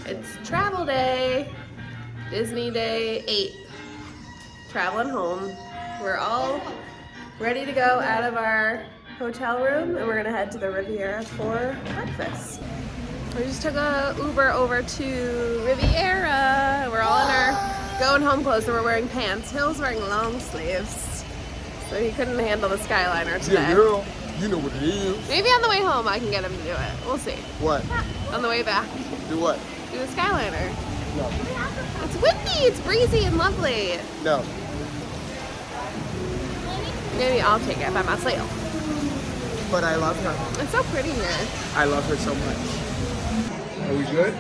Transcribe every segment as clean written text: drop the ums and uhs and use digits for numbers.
It's travel day, Disney day 8. Traveling home. We're all ready to go out of our hotel room and we're gonna head to the Riviera for breakfast. We just took a Uber over to Riviera. We're all in our going home clothes, so we're wearing pants. Hill's wearing long sleeves, so he couldn't handle the Skyliner today. Yeah, girl, you know what it is. Maybe on the way home I can get him to do it. We'll see. What? On the way back. Do what? Do the Skyliner. No. It's windy, it's breezy and lovely. No. Maybe I'll take it by myself. But I love her. It's so pretty here. I love her so much. Are we good?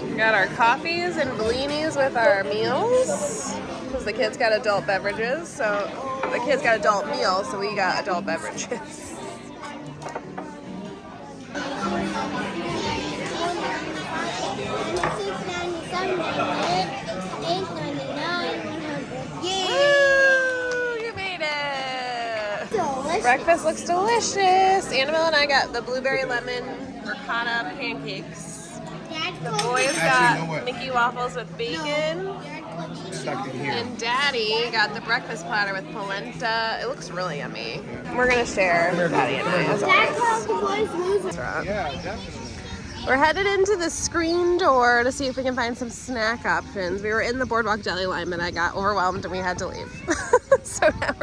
We got our coffees and bellinis with our meals. Because the kids got adult beverages, so the kids got adult meals, so we got adult beverages. Breakfast looks delicious. Annabelle and I got the blueberry lemon ricotta pancakes. The boys got Mickey waffles with bacon. Stuck in here. And Daddy got the breakfast platter with polenta. It looks really yummy. We're gonna share, Daddy and I, as always. Yeah, definitely. We're headed into the screen door to see if we can find some snack options. We were in the Boardwalk deli line, but I got overwhelmed and we had to leave. So now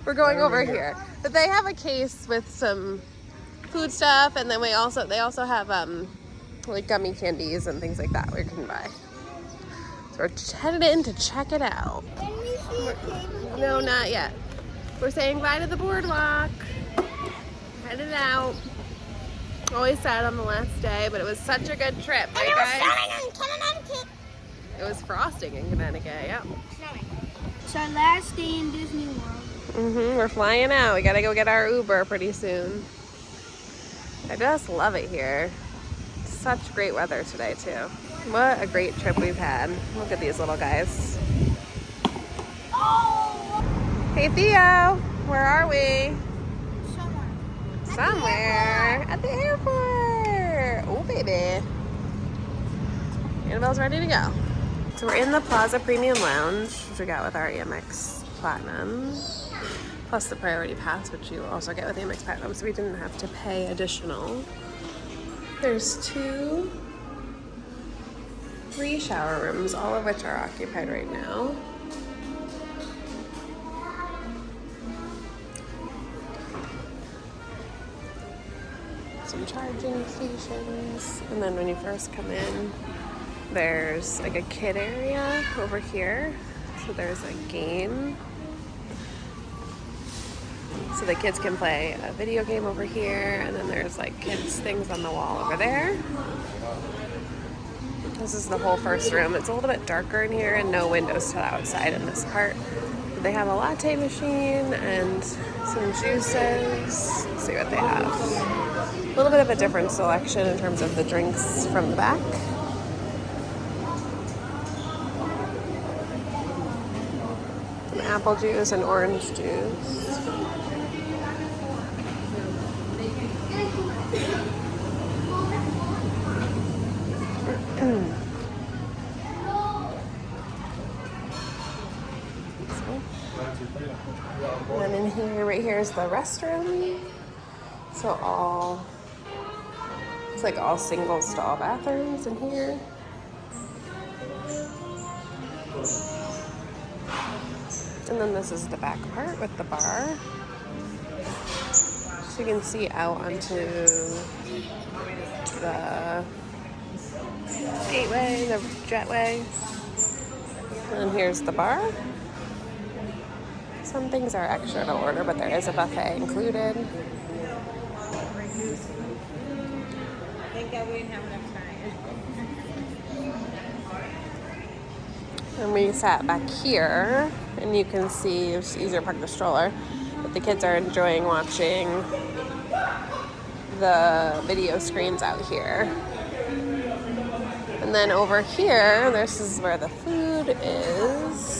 we're going over here. But they have a case with some food stuff, and then they also have like gummy candies and things like that we can buy. So we're headed in to check it out. No, not yet. We're saying bye to the Boardwalk. Headed out. Always sad on the last day, but it was such a good trip, right, guys? It was frosting in Connecticut, yeah. It's our last day in Disney World. We're flying out. We gotta go get our Uber pretty soon. I just love it here. Such great weather today, too. What a great trip we've had. Look at these little guys. Hey, Theo. Where are we? Somewhere at the airport. Oh, baby. Annabelle's ready to go. So we're in the Plaza Premium Lounge, which we got with our Amex Platinum, plus the Priority Pass, which you also get with Amex Platinum, so we didn't have to pay additional. There's 3 shower rooms, all of which are occupied right now. Some charging stations, and then when you first come in, there's like a kid area over here. So there's a game. So the kids can play a video game over here, and then there's like kids things on the wall over there. This is the whole first room. It's a little bit darker in here and no windows to the outside in this part. They have a latte machine and some juices. Let's see what they have. A little bit of a different selection in terms of the drinks from the back. Some apple juice and orange juice. And then in here, right here is the restroom. So it's like all single stall bathrooms in here. And then this is the back part with the bar. So you can see out onto the gateway, the jetway. And here's the bar. Some things are extra to order, but there is a buffet included. Thank God we didn't have enough time. And we sat back here, and you can see it's easier to park the stroller, but the kids are enjoying watching the video screens out here. And then over here, this is where the food is.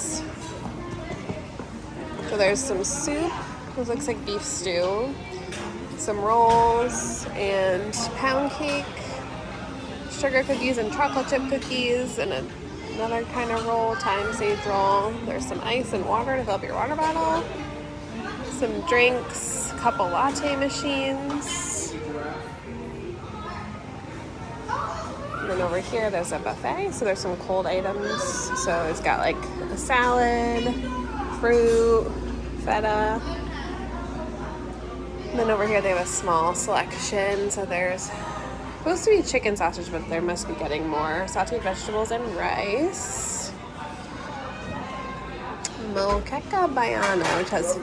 So there's some soup. This looks like beef stew. some rolls and pound cake, sugar cookies and chocolate chip cookies, and another kind of roll, thyme sage roll. There's some ice and water to fill up your water bottle, some drinks, a couple latte machines. And then over here there's a buffet, so there's some cold items. So it's got like a salad, fruit, feta. And then over here they have a small selection. So there's supposed to be chicken sausage, but there must be getting more. Sauteed vegetables and rice. Moqueca Baiana, which has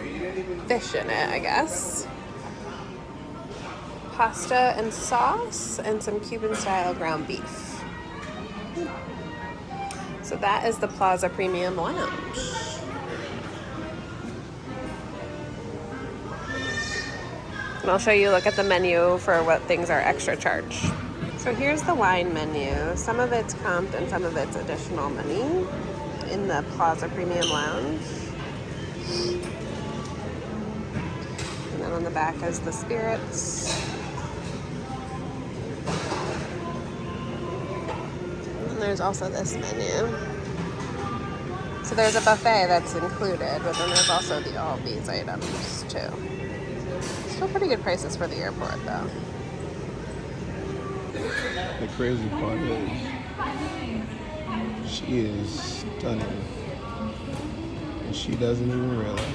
fish in it, I guess. Pasta and sauce, and some Cuban-style ground beef. So that is the Plaza Premium Lounge. And I'll show you, look at the menu for what things are extra charge. So here's the wine menu. Some of it's comped and some of it's additional money in the Plaza Premium Lounge. And then on the back is the spirits. And there's also this menu. So there's a buffet that's included, but then there's also all these items too. Still pretty good prices for the airport though. The crazy part is, she is stunning, and she doesn't even realize it.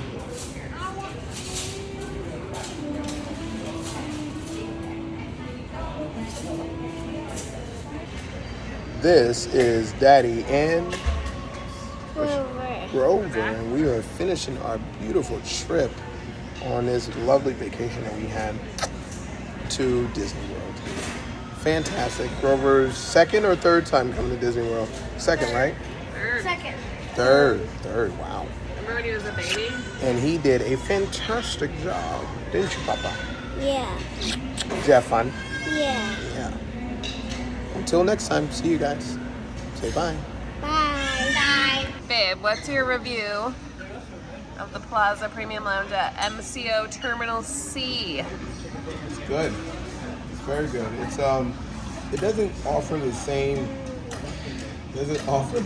This is Daddy and Grover, and we are finishing our beautiful trip on this lovely vacation that we had to Disney World. Fantastic. Grover's second or third time coming to Disney World? Second, right? Second. Third, wow. Remember when he was a baby? And he did a fantastic job, didn't you, Papa? Yeah. Did you have fun? Yeah. Yeah. Until next time, see you guys. Say bye. Bye. Bye. Babe, what's your review of the Plaza Premium Lounge at MCO Terminal C? It's good. It's very good. It's it doesn't offer the same. Doesn't offer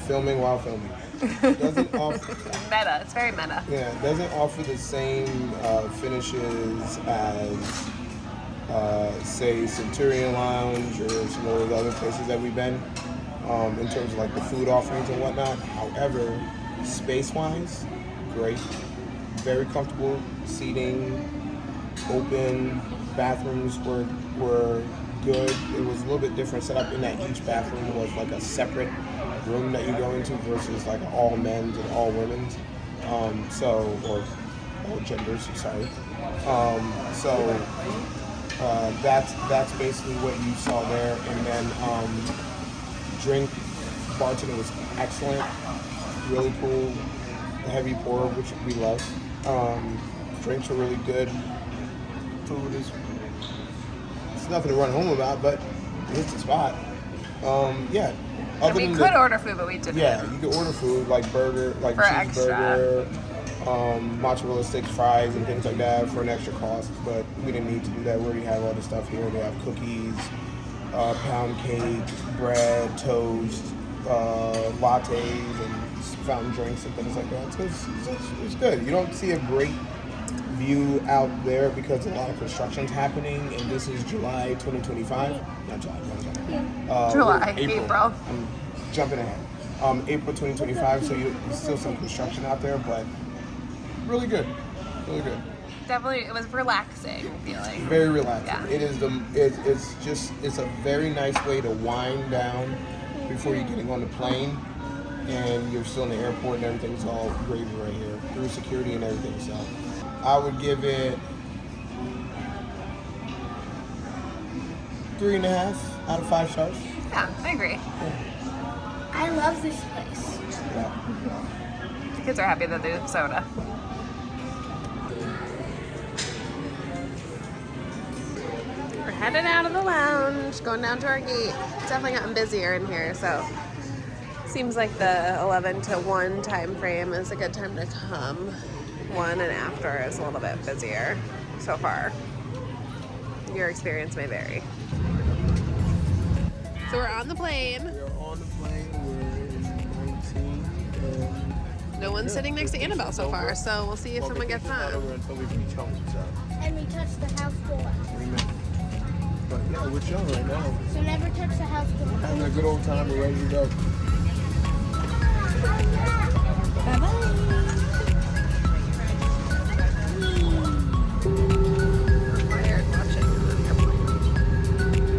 filming while filming. It doesn't offer. Meta. It's very meta. Yeah, it doesn't offer the same finishes as, say, Centurion Lounge or some of those other places that we've been, in terms of like the food offerings and whatnot. However, space-wise, great. Very comfortable seating, open. Bathrooms were good. It was a little bit different setup in that each bathroom was like a separate room that you go into versus like all men's and all women's. Or all genders, sorry. That's basically what you saw there. And then drink bartending was excellent, really cool, heavy pour, which we love. Drinks are really good. Food is, it's nothing to run home about, but it's the spot. Yeah. And we could order food, but we didn't. Yeah, you could order food like burger, like for cheeseburger, mozzarella sticks, fries, and things like that for an extra cost. But we didn't need to do that. We already have all the stuff here. They have cookies, pound cake, bread, toast, lattes, and fountain drinks and things like that. So it's good. You don't see a great view out there because a lot of construction's happening, and this is July 2025. Not July, April. I'm jumping ahead. April 2025, so there's still some construction out there, but really good. Really good. Definitely, it was relaxing feeling. Very relaxing. Yeah. It is it's a very nice way to wind down before you're getting on the plane, and you're still in the airport and everything's all gravy right here through security and everything. So I would give it 3.5 out of 5 stars. Yeah, I agree. Yeah. I love this place. Yeah. The kids are happy that they have soda. We're headed out of the lounge, going down to our gate. It's definitely gotten busier in here, so seems like the 11 to 1 time frame is a good time to come. 1 and after is a little bit busier so far. your experience may vary. So we're on the plane. We're on the plane. We're in 19. And No one's sitting next to Annabelle so far, so we'll see if someone gets not over on. until we reach home, so. And we touch the house door. Amen. But yeah, we're chilling right now. So never touch the house door. Having a good old time. We're ready to go. Bye-bye. Tired watching on the airplane.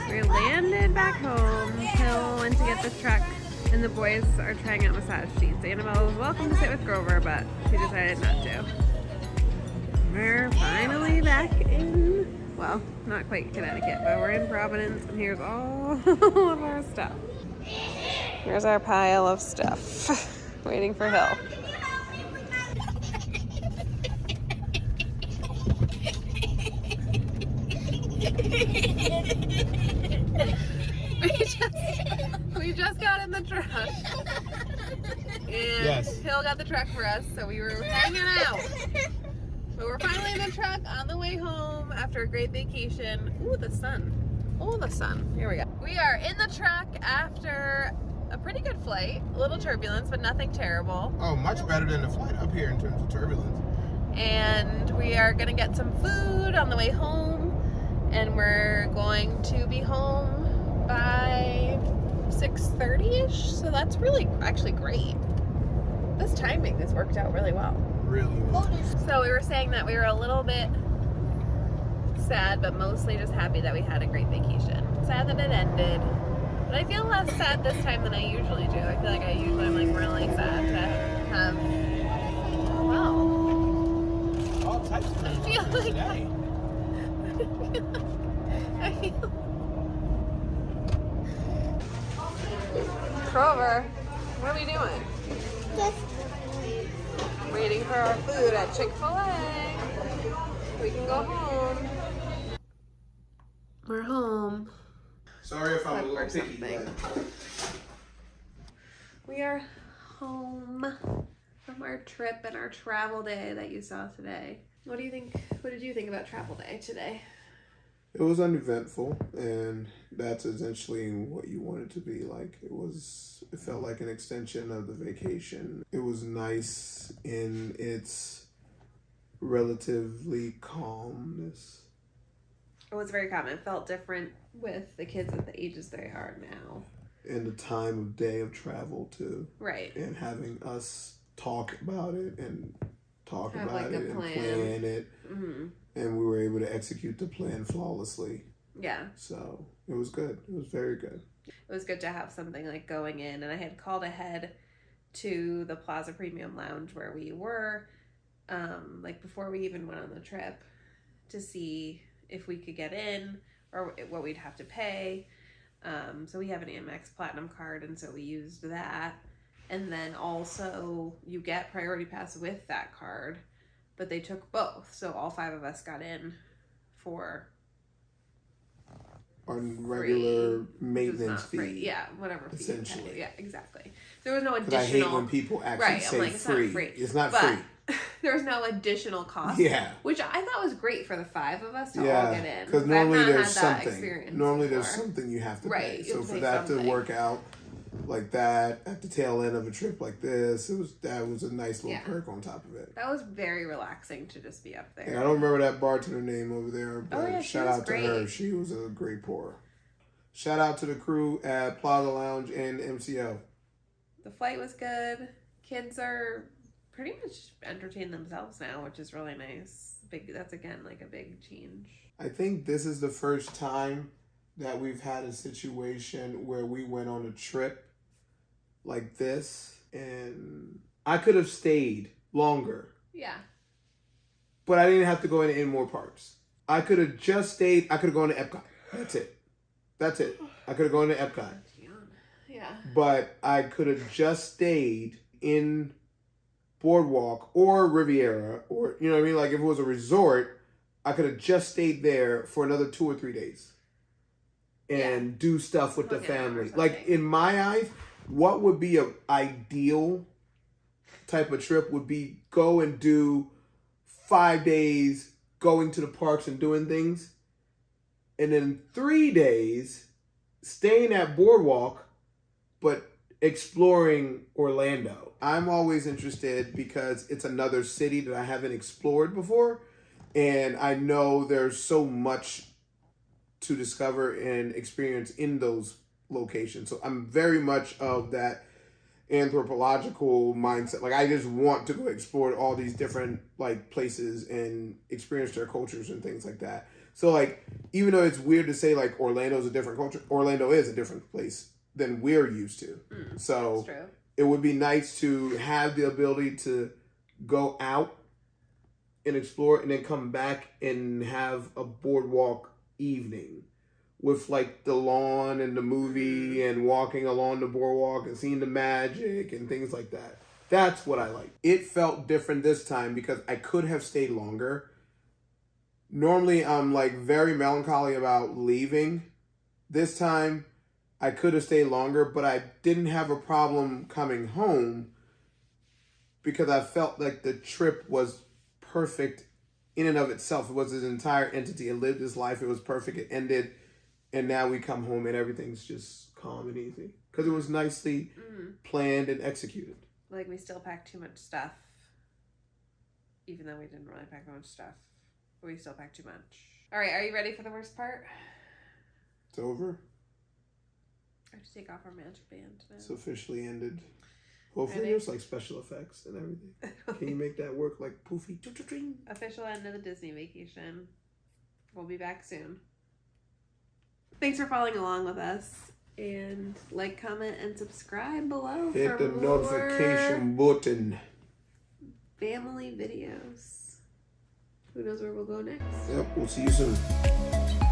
We landed back home. Hill went to get the truck, and the boys are trying out massage seats. Annabelle was welcome to sit with Grover, but she decided not to. We're finally back in, well, not quite Connecticut, but we're in Providence, and here's all of our stuff. Here's our pile of stuff, waiting for Hill. We just got in the truck. And Yes. Hill got the truck for us, so we were hanging out. But we're finally in the truck on the way home after a great vacation. Ooh, the sun. Oh, the sun. Here we go. We are in the truck after a pretty good flight. A little turbulence, but nothing terrible. Oh, much better than the flight up here in terms of turbulence. And we are gonna get some food on the way home. And we're going to be home by 6:30-ish. So that's really actually great. This timing has worked out really well. Really well. So we were saying that we were a little bit sad, but mostly just happy that we had a great vacation. Sad that it ended. But I feel less sad this time than I usually do. I feel like I usually am like really sad to have, well, All types of things feel like- today. I feel... Grover, what are we doing? Just Waiting for our food at Chick-Fil-A. We can go home. We're home. Sorry if I'm a Or little picky, something. but We are home from our trip and our travel day that you saw today. What do you think? What did you think about travel day today? it was uneventful, and that's essentially what you want it to be like. It felt like an extension of the vacation. It was nice in its relatively calmness. It was very calm. It felt different with the kids at the ages they are now. And the time of day of travel too. Right. And having us talk about it and talk Have, about like, it a and plan. plan it. Mm-hmm. And we were able to execute the plan flawlessly. Yeah. So it was good. It was very good. It was good to have something like going in, and I had called ahead to the Plaza Premium Lounge where we were, like before we even went on the trip, to see if we could get in or what we'd have to pay. So we have an Amex Platinum card, and so we used that. And then also you get Priority Pass with that card, but they took both. So all 5 of us got in for Our regular free. maintenance It was not fee. free. Yeah, whatever fee. you Essentially. pay. Yeah, exactly. There was no Because I additional. hate when people actually Right, I'm say like, it's free. not free. It's not But free. there was no additional cost. Yeah. Which I thought was great for the 5 of us to all get Yeah, in. because I've normally not there's had that something. experience Normally there's before. something you have to Right, pay. you So have to for pay that something. to work out like that at the tail end of a trip like this, that was a nice little Yeah. perk on top of it. That was very relaxing to just be up there. And I don't remember that bartender name over there, but yeah, she shout was out to her. great. She was a great pour. Shout out to the crew at Plaza Lounge and MCO. The flight was good. Kids are pretty much entertained themselves now, which is really nice. That's again like a big change. I think this is the first time that we've had a situation where we went on a trip like this, and I could have stayed longer, Yeah. but I didn't have to go into any more parks. I could have just stayed. I could have gone to Epcot. That's it. I could have gone to Epcot. Yeah. But I could have just stayed in Boardwalk or Riviera, or, you know what I mean? Like, if it was a resort, I could have just stayed there for another 2 or 3 days. and do stuff with the Look at it or family. something. Like in my eyes, what would be an ideal type of trip would be go and do 5 days going to the parks and doing things, and then 3 days staying at Boardwalk, but exploring Orlando. I'm always interested because it's another city that I haven't explored before, and I know there's so much to discover and experience in those locations. So I'm very much of that anthropological mindset. Like I just want to go explore all these different like places and experience their cultures and things like that. So like even though it's weird to say like Orlando's a different culture, Orlando is a different place than we're used to. So That's true. it would be nice to have the ability to go out and explore and then come back and have a boardwalk evening with like the lawn and the movie and walking along the boardwalk and seeing the magic and things like that. That's what I like. It felt different this time because I could have stayed longer. Normally I'm like very melancholy about leaving. This time I could have stayed longer, but I didn't have a problem coming home because I felt like the trip was perfect in and of itself. It was this entire entity. It lived its life. It was perfect. It ended. And now we come home and everything's just calm and easy. Because it was nicely planned and executed. Like we still packed too much stuff. Even though we didn't really pack much stuff. We still packed too much. All right, are you ready for the worst part? It's over. I have to take off our magic band now. It's officially ended. Hopefully Ready? there's like special effects and everything. Can you make that work like poofy? Official end of the Disney vacation. We'll be back soon. Thanks for following along with us. And like, comment, and subscribe below Hit for the more notification button. family videos. Who knows where we'll go next? Yep, we'll see you soon.